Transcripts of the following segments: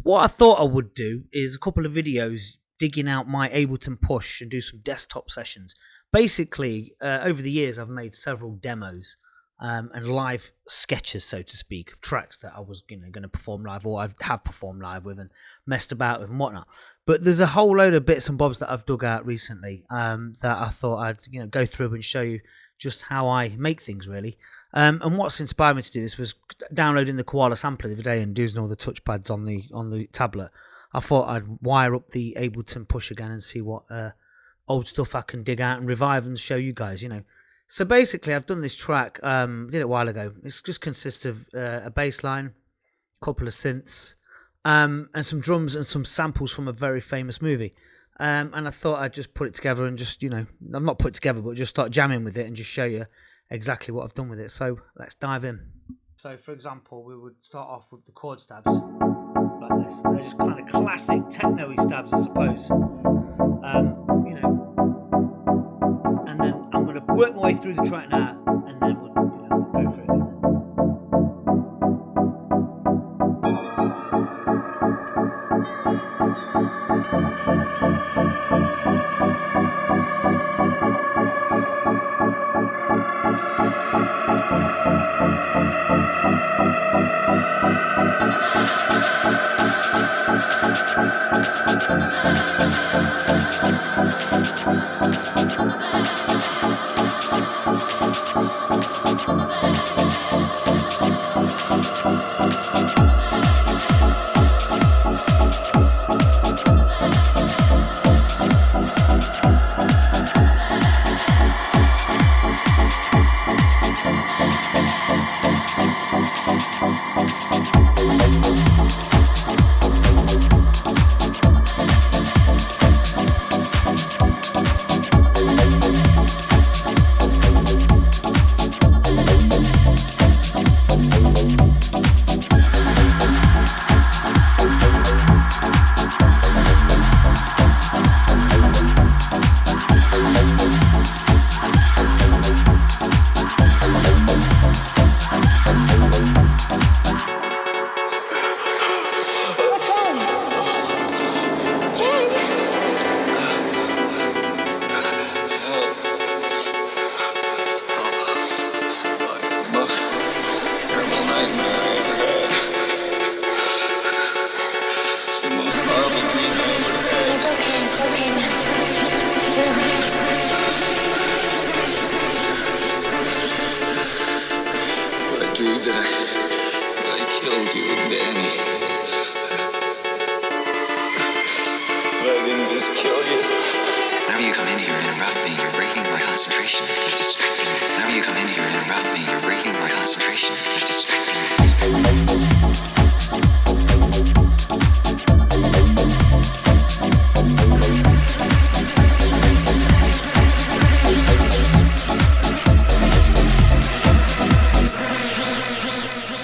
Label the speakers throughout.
Speaker 1: what I thought I would do is a couple of videos digging out my Ableton Push and do some desktop sessions. Basically, over the years, I've made several demos and live sketches, so to speak, of tracks that I was going to perform live, or I have performed live with and messed about with and whatnot. But there's a whole load of bits and bobs that I've dug out recently that I thought I'd go through and show you just how I make things, really. And what's inspired me to do this was downloading the Koala sampler the other day and using all the touchpads on the tablet. I thought I'd wire up the Ableton Push again and see what old stuff I can dig out and revive and show you guys, So basically, I've done this track, did it a while ago. It just consists of a bass line, a couple of synths, and some drums and some samples from a very famous movie. And I thought I'd just put it together and just, I've not put it together, but just start jamming with it and just show you exactly what I've done with it. So let's dive in. So for example, we would start off with the chord stabs like this. They're just kind of classic techno-y stabs, I suppose. And then I'm going to work my way through the track now, and then we'll go for it.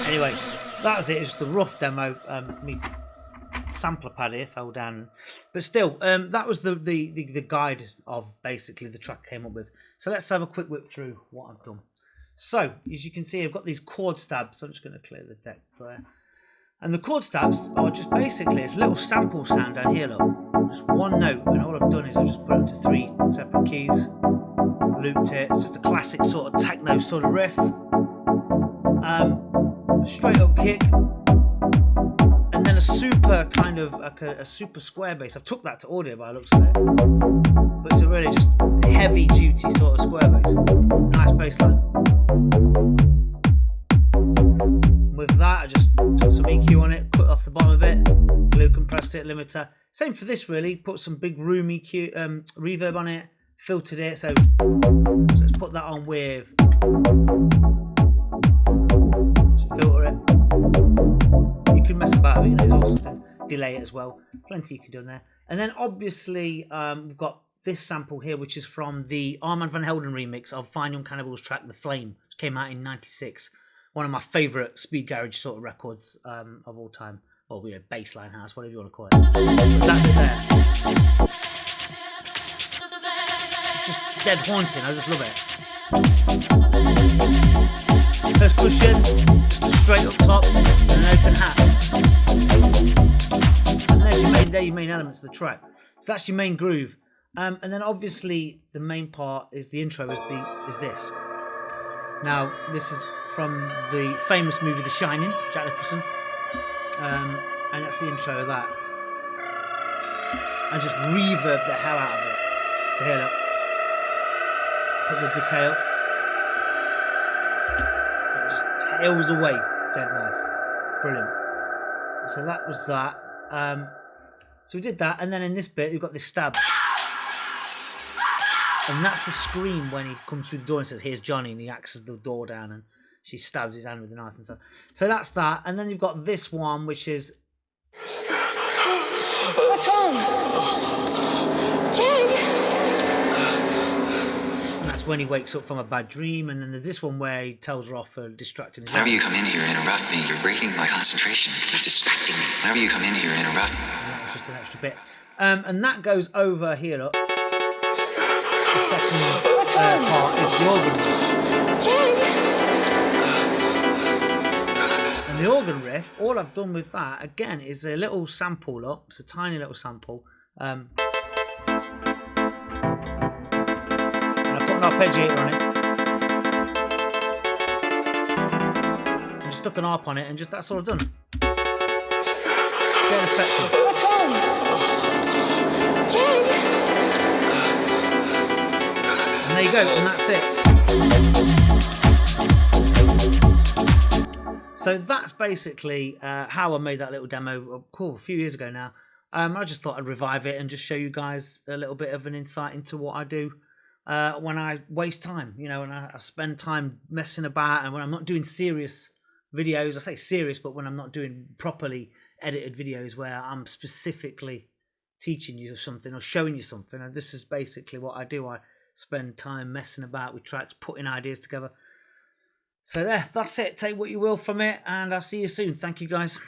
Speaker 1: Anyway, that was it. It's just a rough demo. Me sampler pad here fell down, but still, that was the guide of basically the track I came up with. So let's have a quick whip through what I've done. So as you can see, I've got these chord stabs. So I'm just going to clear the deck there. And the chord stabs are just basically it's a little sample sound down here. Look, just one note, and all I've done is I've just put it into 3 separate keys, looped it. It's just a classic sort of techno sort of riff. Straight up kick, and then a super kind of like a super square bass. I've took that to audio by the looks of it, but it's a really just heavy duty sort of square bass. Nice bass line. With that, I just took some EQ on it, cut off the bottom a bit, glue compressed it, limiter. Same for this really. Put some big room EQ reverb on it, filtered it. So let's put that on with. Filter it. You can mess about with it, there's also to delay it as well. Plenty you can do in there. And then obviously we've got this sample here, which is from the Armand van Helden remix of Fine Young Cannibal's track The Flame, which came out in '96. One of my favourite speed garage sort of records of all time. Or bassline house, whatever you want to call it. That bit there. Just dead haunting, I just love it. First cushion, straight up top, and an open hat. they're your main elements of the track. So that's your main groove. And then obviously the main part is the intro is this. Now this is from the famous movie The Shining, Jack Nicholson. And that's the intro of that. And just reverb the hell out of it. So here, look. Put the decay up. It just tails away. Dead nice. Brilliant. So that was that. So we did that, and then in this bit, you've got this stab. And that's the scream when he comes through the door and says, "Here's Johnny," and he axes the door down, and she stabs his hand with a knife and so. So that's that, and then you've got this one, which is.
Speaker 2: What's wrong? Jake?
Speaker 1: And that's when he wakes up from a bad dream, and then there's this one where he tells her off for distracting his.
Speaker 3: Whenever you come in here and interrupt me, you're breaking my concentration. You're distracting me. Whenever you come in here and interrupt me.
Speaker 1: And that was just an extra bit. And that goes over here, look. The second part is the organ riff. And the organ riff, all I've done with that, again, is a little sample up. It's a tiny little sample. And I put an arpeggiator on it. I just stuck an arp on it, and just that's all I've done. Get effective.
Speaker 2: What's wrong? Jake?
Speaker 1: And there you go, and that's it. So that's basically how I made that little demo a few years ago now. I just thought I'd revive it and just show you guys a little bit of an insight into what I do when I waste time, you know, and I spend time messing about, and when I'm not doing serious videos. I say serious, but when I'm not doing properly edited videos where I'm specifically teaching you something or showing you something, and this is basically what I do. I spend time messing about with tracks, putting ideas together. So there, that's it. Take what you will from it, and I'll see you soon. Thank you, guys.